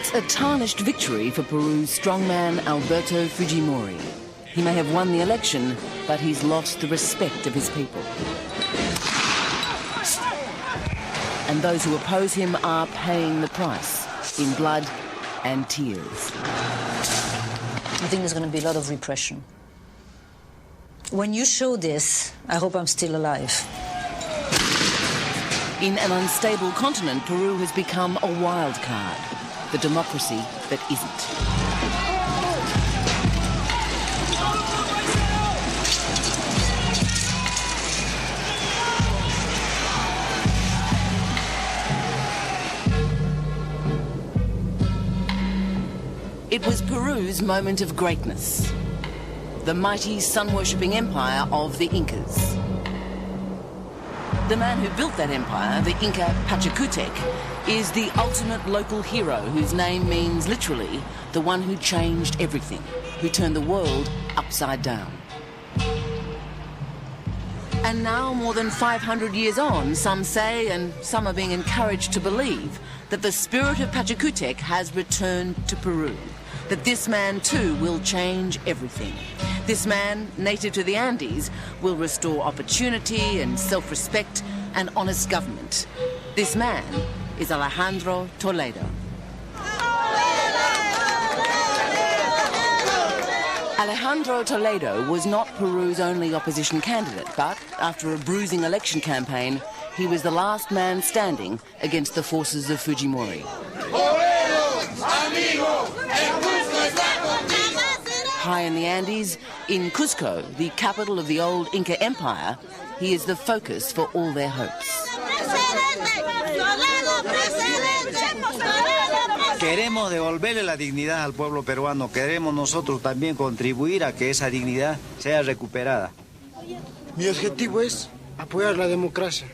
It's a tarnished victory for Peru's strongman Alberto Fujimori. He may have won the election, but he's lost the respect of his people. And those who oppose him are paying the price in blood and tears. I think there's going to be a lot of repression. When you show this, I hope I'm still alive. In an unstable continent, Peru has become a wild card, the democracy that isn't. It was Peru's moment of greatness, the mighty sun-worshipping empire of the Incas. The man who built that empire, the Inca Pachacutec, is the ultimate local hero whose name means literally the one who changed everything, who turned the world upside down. And now, more than 500 years on, some say, and some are being encouraged to believe, that the spirit of Pachacutec has returned to Peru, that this man too will change everything. This man, native to the Andes, will restore opportunity and self-respect and honest government. This man is Alejandro Toledo. Alejandro Toledo was not Peru's only opposition candidate, but after a bruising election campaign, he was the last man standing against the forces of Fujimori. High in the Andes, in Cusco, the capital of the old Inca Empire, he is the focus for all their hopes. Queremos devolverle la dignidad al pueblo peruano. Queremos nosotros también contribuir a que esa dignidad sea recuperada. Mi objetivo es apoyar la democracia,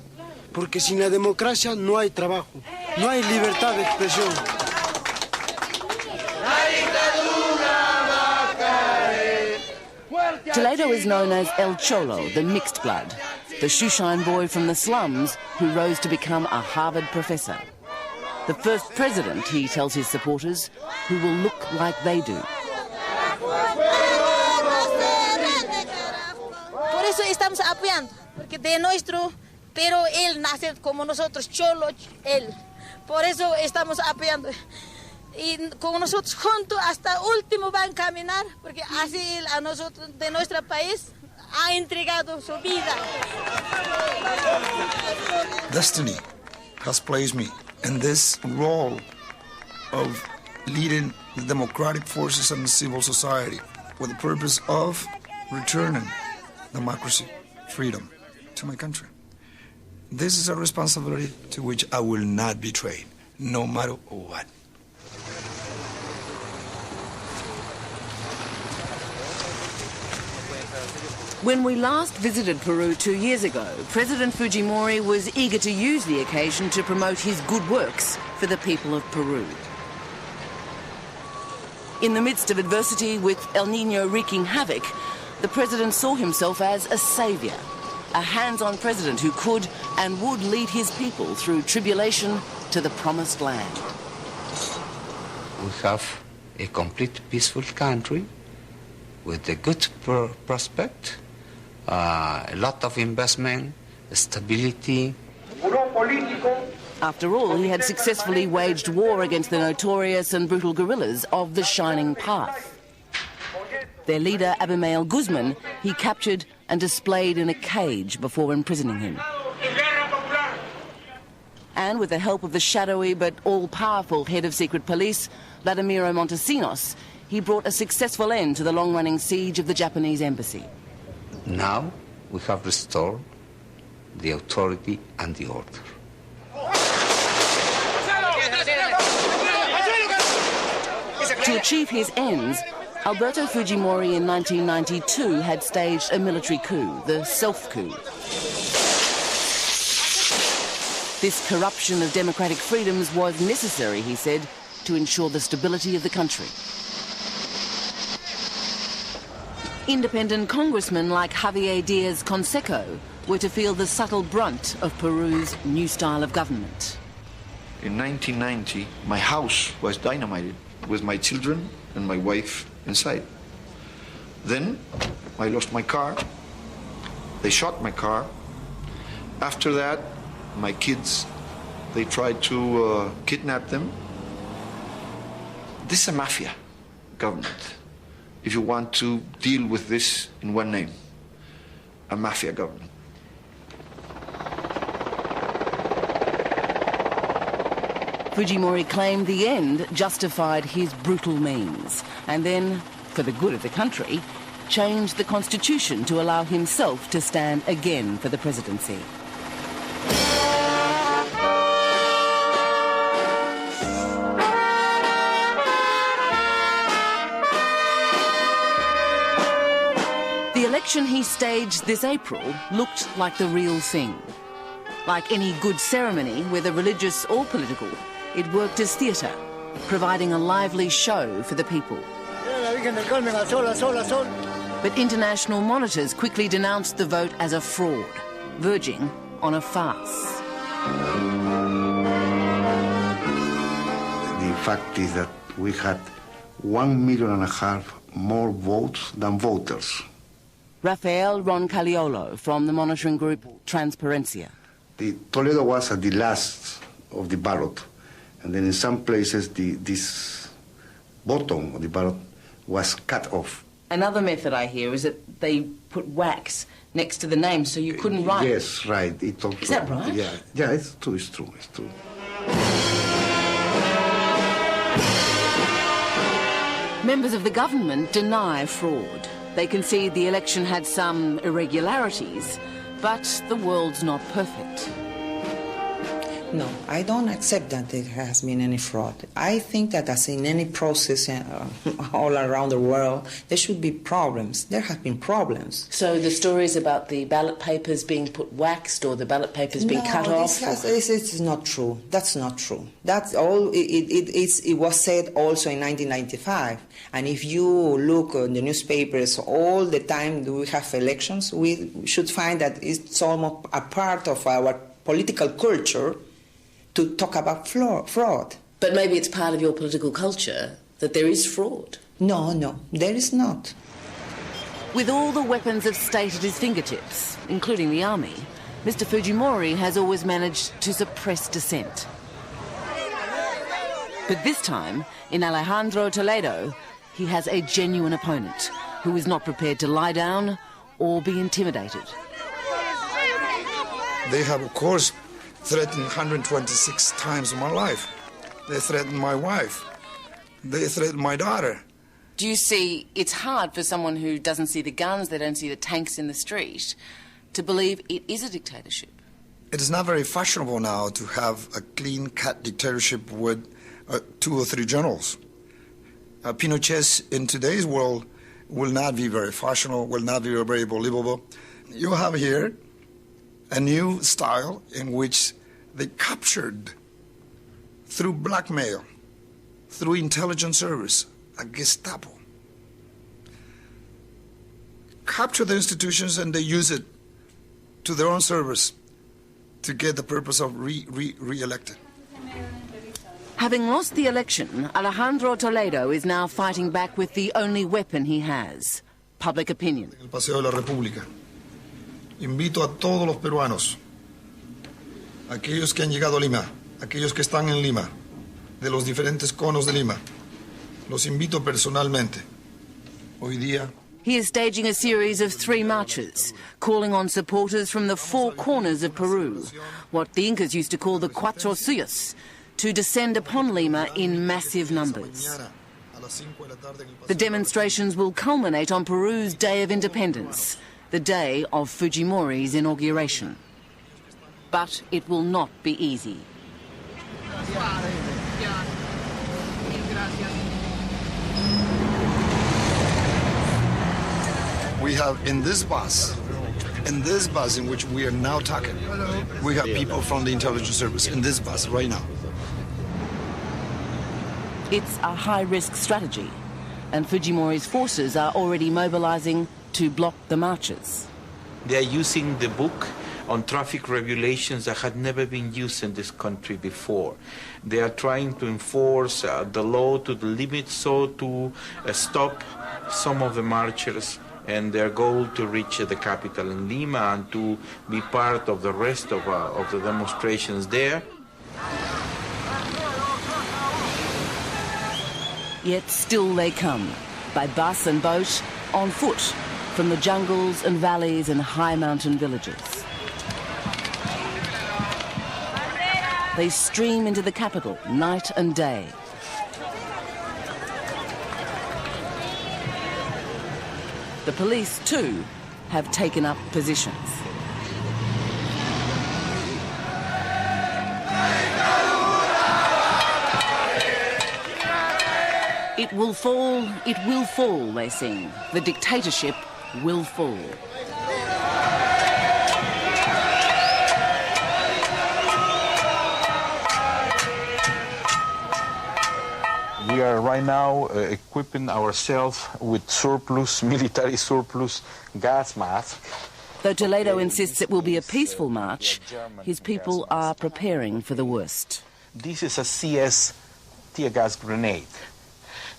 porque sin la democracia no hay trabajo, no hay libertad de expresión. Toledo is known as El Cholo, the mixed blood, the shoeshine boy from the slums who rose to become a Harvard professor. The first president, he tells his supporters, who will look like they do. Por eso estamos apoyando, porque de nuestro, pero él nace como nosotros, cholo, él. Por eso estamos apoyando. Y con nosotros juntos hasta último van a caminar, porque así a nosotros de nuestro país ha entregado su vida. Destiny has placed me in this role of leading the democratic forces and the civil society with the purpose of returning democracy, freedom to my country. This is a responsibility to which I will not betray, no matter what. When we last visited Peru 2 years ago, President Fujimori was eager to use the occasion to promote his good works for the people of Peru. In the midst of adversity, with El Niño wreaking havoc, the president saw himself as a saviour, a hands-on president who could and would lead his people through tribulation to the promised land. We have a complete peaceful country with a good prospect, a lot of investment, stability. After all, he had successfully waged war against the notorious and brutal guerrillas of the Shining Path. Their leader, Abimael Guzman, he captured and displayed in a cage before imprisoning him. And with the help of the shadowy but all-powerful head of secret police, Vladimiro Montesinos, he brought a successful end to the long-running siege of the Japanese embassy. Now we have restored the authority and the order. To achieve his ends, Alberto Fujimori in 1992 had staged a military coup, the self-coup. This corruption of democratic freedoms was necessary, he said, to ensure the stability of the country. Independent congressmen like Javier Diaz-Canseco were to feel the subtle brunt of Peru's new style of government. in 1990, my house was dynamited with my children and my wife inside. Then I lost my car. They shot my car. After that, my kids, they tried to kidnap them. This is a mafia government. If you want to deal with this in one name, a mafia government. Fujimori claimed the end justified his brutal means, and then, for the good of the country, changed the constitution to allow himself to stand again for the presidency. The election he staged this April looked like the real thing. Like any good ceremony, whether religious or political, it worked as theatre, providing a lively show for the people. But international monitors quickly denounced the vote as a fraud, verging on a farce. The fact is that we had 1.5 million more votes than voters. Rafael Roncaliolo from the monitoring group Transparencia. The Toledo was at the last of the ballot, and then in some places this bottom of the ballot was cut off. Another method I hear is that they put wax next to the name so you couldn't write. Yes, right. Is that right? Yeah, it's true. Members of the government deny fraud. They concede the election had some irregularities, but the world's not perfect. No, I don't accept that there has been any fraud. I think that as in any process all around the world, there should be problems. There have been problems. So the stories about the ballot papers being put waxed or the ballot papers being cut off? It's not true. That's not true. That's all. It was said also in 1995. And if you look in the newspapers all the time we have elections, we should find that it's almost a part of our political culture to talk about fraud. But maybe it's part of your political culture that there is fraud. No, there is not. With all the weapons of state at his fingertips, including the army, Mr. Fujimori has always managed to suppress dissent. But this time, in Alejandro Toledo, he has a genuine opponent who is not prepared to lie down or be intimidated. They have, of course, threatened 126 times in my life. They threatened my wife. They threatened my daughter. Do you see, it's hard for someone who doesn't see the guns, they don't see the tanks in the street, to believe it is a dictatorship? It is not very fashionable now to have a clean-cut dictatorship with 2 or 3 generals. Pinochet in today's world will not be very fashionable, will not be very believable. You have here a new style in which they captured, through blackmail, through intelligence service, a Gestapo, capture the institutions and they use it to their own service to get the purpose of re-elected. Having lost the election, Alejandro Toledo is now fighting back with the only weapon he has, public opinion. El Paseo de la República. Invito a todos los peruanos, aquellos que han llegado a Lima, aquellos que están en Lima, de los diferentes conos de Lima, los invito personalmente. Hoy día. He is staging a series of 3 marches, calling on supporters from the 4 corners of Peru, what the Incas used to call the Cuatro Suyos, to descend upon Lima in massive numbers. The demonstrations will culminate on Peru's Day of Independence, the day of Fujimori's inauguration. But it will not be easy. We have in this bus in which we are now talking, we have people from the intelligence service in this bus right now. It's a high-risk strategy, and Fujimori's forces are already mobilizing to block the marches. They are using the book on traffic regulations that had never been used in this country before. They are trying to enforce the law to the limit so to stop some of the marchers and their goal to reach the capital in Lima and to be part of the rest of the demonstrations there. Yet still they come, by bus and boat, on foot, from the jungles and valleys and high mountain villages. They stream into the capital night and day. The police, too, have taken up positions. It will fall, they sing. The dictatorship will fall. We are right now equipping ourselves with military surplus gas masks. Though Toledo insists it will be a peaceful march, his people are preparing for the worst. This is a CS tear gas grenade.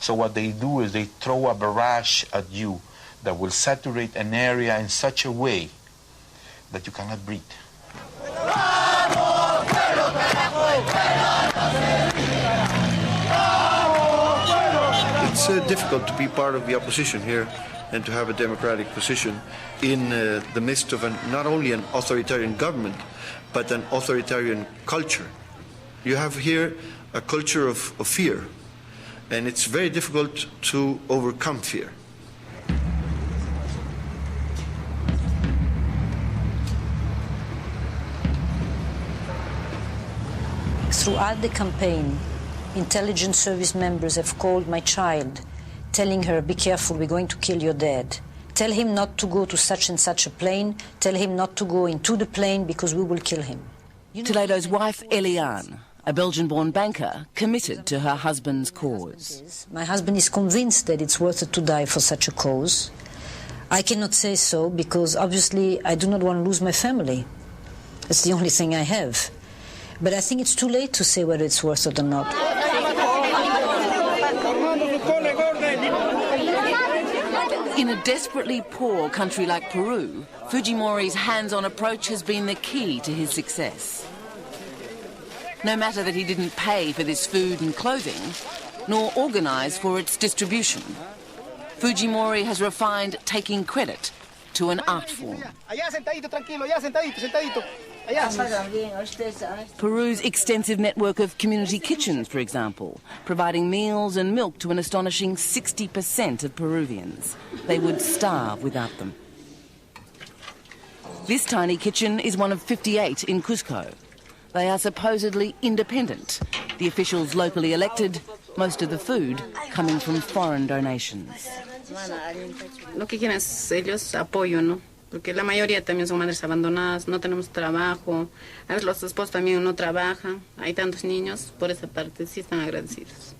So what they do is they throw a barrage at you that will saturate an area in such a way that you cannot breathe. It's difficult to be part of the opposition here and to have a democratic position in the midst of not only an authoritarian government, but an authoritarian culture. You have here a culture of fear, and it's very difficult to overcome fear. Throughout the campaign, intelligence service members have called my child, telling her, be careful, we're going to kill your dad. Tell him not to go to such and such a plane. Tell him not to go into the plane because we will kill him. Toledo's wife, Eliane, a Belgian-born banker, committed to her husband's cause. My husband is convinced that it's worth it to die for such a cause. I cannot say so because obviously I do not want to lose my family. It's the only thing I have. But I think it's too late to say whether it's worth it or not. In a desperately poor country like Peru, Fujimori's hands-on approach has been the key to his success. No matter that he didn't pay for this food and clothing, nor organise for its distribution, Fujimori has refined taking credit to an art form. Peru's extensive network of community kitchens, for example, providing meals and milk to an astonishing 60% of Peruvians. They would starve without them. This tiny kitchen is one of 58 in Cusco. They are supposedly independent, the officials locally elected, most of the food coming from foreign donations. Lo que quieren es ellos apoyo, ¿no? Porque la mayoría también son madres abandonadas, no tenemos trabajo, a veces los esposos también no trabajan, hay tantos niños, por esa parte sí están agradecidos.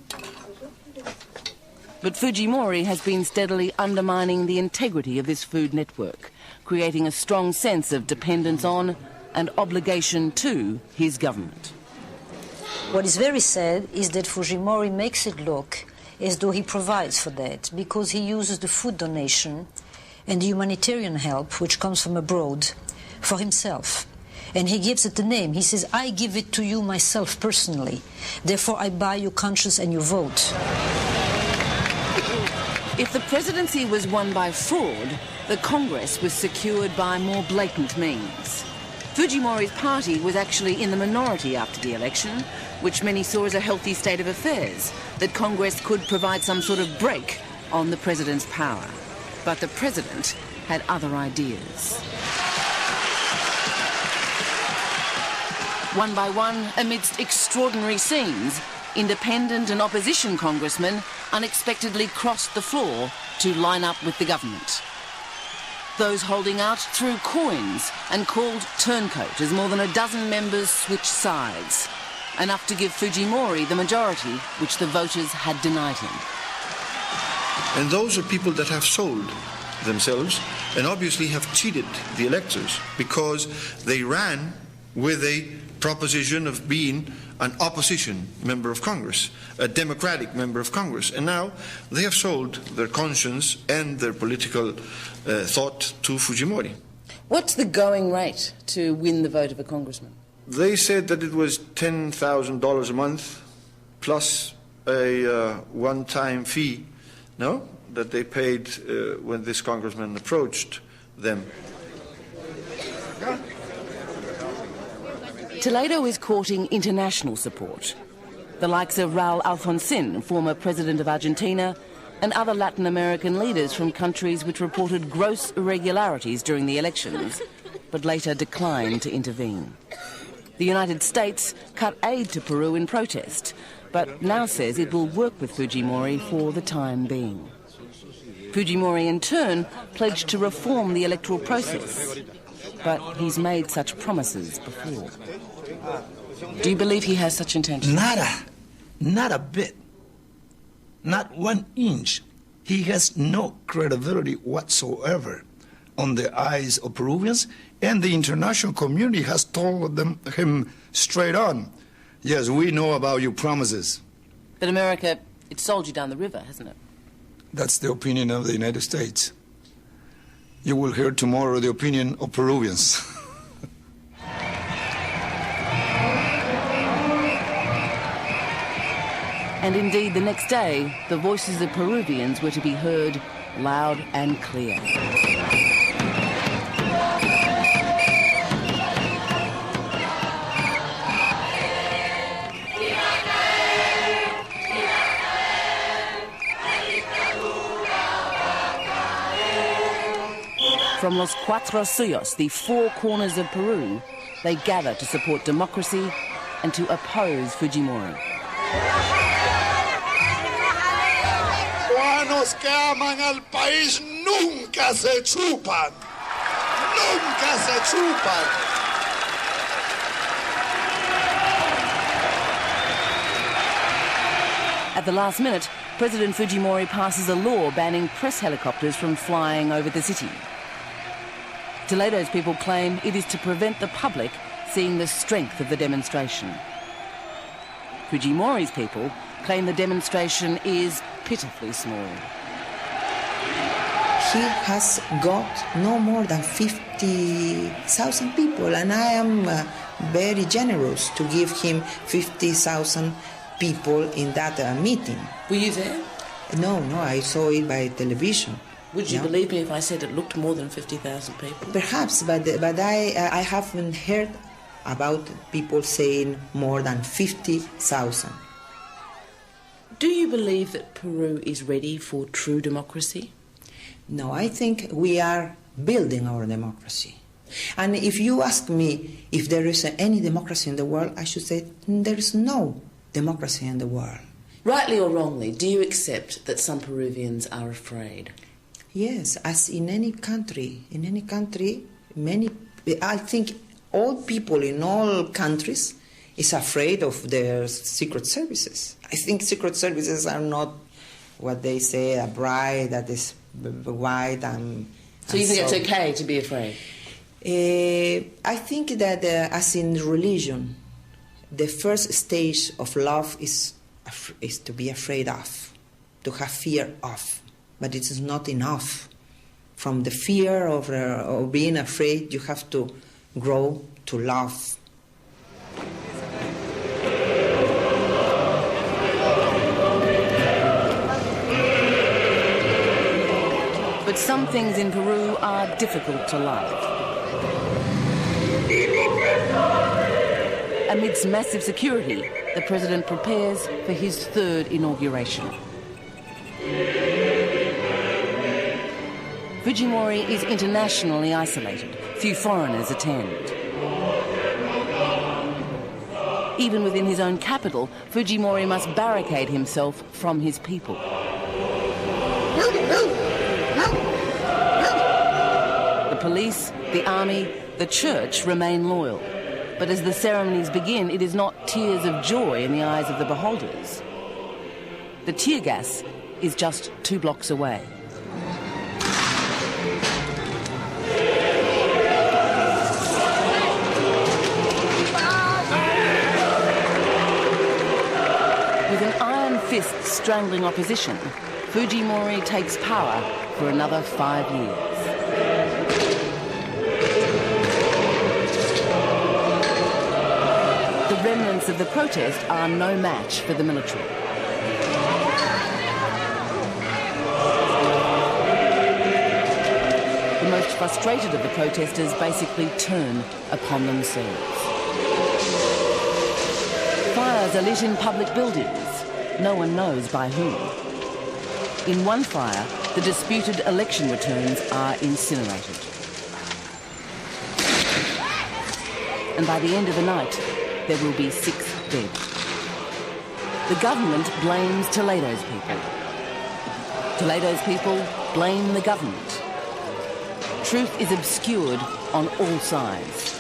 But Fujimori has been steadily undermining the integrity of this food network, creating a strong sense of dependence on and obligation to his government. What is very sad is that Fujimori makes it look as though he provides for that, because he uses the food donation and the humanitarian help, which comes from abroad, for himself. And he gives it the name. He says, I give it to you myself personally. Therefore, I buy your conscience and your vote. If the presidency was won by fraud, the Congress was secured by more blatant means. Fujimori's party was actually in the minority after the election, which many saw as a healthy state of affairs, that Congress could provide some sort of break on the president's power. But the president had other ideas. One by one, amidst extraordinary scenes, independent and opposition congressmen unexpectedly crossed the floor to line up with the government. Those holding out threw coins and called turncoat as more than a dozen members switched sides, enough to give Fujimori the majority which the voters had denied him. And those are people that have sold themselves and obviously have cheated the electors because they ran with a proposition of being an opposition member of Congress, a democratic member of Congress. And now they have sold their conscience and their political thought to Fujimori. What's the going rate to win the vote of a congressman? They said that it was $10,000 a month plus a one-time fee, no? That they paid when this congressman approached them. Toledo is courting international support. The likes of Raúl Alfonsín, former president of Argentina, and other Latin American leaders from countries which reported gross irregularities during the elections, but later declined to intervene. The United States cut aid to Peru in protest, but now says it will work with Fujimori for the time being. Fujimori, in turn, pledged to reform the electoral process, but he's made such promises before. Do you believe he has such intentions? Nada. Not a bit. Not 1 inch. He has no credibility whatsoever on the eyes of Peruvians, and the international community has told him straight on, yes, we know about your promises. But America, it sold you down the river, hasn't it? That's the opinion of the United States. You will hear tomorrow the opinion of Peruvians. And indeed, the next day, the voices of Peruvians were to be heard loud and clear. From los Cuatro Suyos, the 4 corners of Peru, they gather to support democracy and to oppose Fujimori. Cubanos que aman al país nunca se chupan. Nunca se chupan. At the last minute, President Fujimori passes a law banning press helicopters from flying over the city. Toledo's people claim it is to prevent the public seeing the strength of the demonstration. Fujimori's people claim the demonstration is pitifully small. He has got no more than 50,000 people, and I am very generous to give him 50,000 people in that meeting. Were you there? No, I saw it by television. Would you believe me if I said it looked more than 50,000 people? Perhaps, but I haven't heard about people saying more than 50,000. Do you believe that Peru is ready for true democracy? No, I think we are building our democracy. And if you ask me if there is any democracy in the world, I should say there is no democracy in the world. Rightly or wrongly, do you accept that some Peruvians are afraid? Yes, as in any country, I think all people in all countries is afraid of their secret services. I think secret services are not what they say, a bride that is white and... So you think it's okay to be afraid? I think that as in religion, the first stage of love is to be afraid of, to have fear of. But it is not enough. From the fear of being afraid, you have to grow to love. But some things in Peru are difficult to love. Amidst massive security, the president prepares for his 3rd inauguration. Fujimori is internationally isolated. Few foreigners attend. Even within his own capital, Fujimori must barricade himself from his people. The police, the army, the church remain loyal. But as the ceremonies begin, it is not tears of joy in the eyes of the beholders. The tear gas is just 2 blocks away. strangling opposition, Fujimori takes power for another 5 years. The remnants of the protest are no match for the military. The most frustrated of the protesters basically turn upon themselves. Fires are lit in public buildings. No one knows by whom. In one fire, the disputed election returns are incinerated. And by the end of the night, there will be 6 dead. The government blames Toledo's people. Toledo's people blame the government. Truth is obscured on all sides.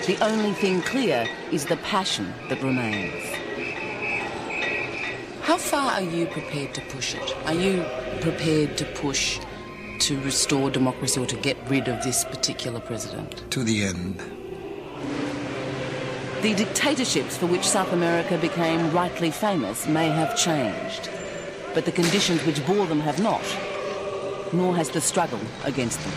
The only thing clear is the passion that remains. How far are you prepared to push it? Are you prepared to push to restore democracy or to get rid of this particular president? To the end. The dictatorships for which South America became rightly famous may have changed, but the conditions which bore them have not, nor has the struggle against them.